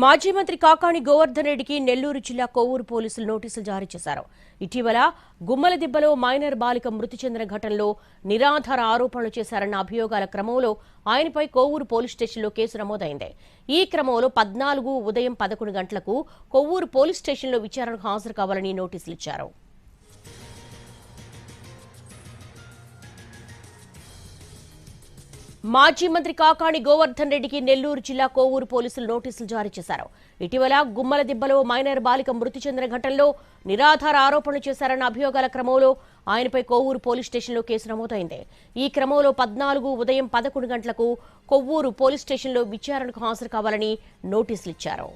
మాజీ మంత్రి కాకాణి గోవర్ధన్ రెడ్డికి నెల్లూరు జిల్లా కొవ్వూరు పోలీసులు నోటీసులు జారీ చేశారు. ఇటీవల గుమ్మలదిబ్బలో మైనర్ బాలిక మృతి చెందిన ఘటనలో నిరాధార ఆరోపణలు చేశారన్న అభియోగాల క్రమంలో ఆయనపై కొవ్వూరు పోలీస్ స్టేషన్లో కేసు నమోదైంది. ఈ క్రమంలో 14 ఉదయం 11 గంటలకు కొవ్వూరు పోలీస్ స్టేషన్లో విచారణకు హాజరు కావాలని నోటీసులు ఇచ్చారు. మాజీ మంత్రి కాకాణి గోవర్ధన్ రెడ్డికి నెల్లూరు జిల్లా కొవ్వూరు పోలీసులు నోటీసులు జారీ చేశారు. ఇటీవల గుమ్మలదిబ్బలో మైనర్ బాలిక మృతి చెందిన ఘటనలో నిరాధార ఆరోపణలు చేశారన్న అభియోగాల క్రమంలో ఆయనపై కొవ్వూరు పోలీస్ స్టేషన్లో కేసు నమోదైంది. ఈ క్రమంలో 14 ఉదయం 11 గంటలకు కొవ్వూరు పోలీస్ స్టేషన్లో విచారణకు హాజరు కావాలని నోటీసులు ఇచ్చారు.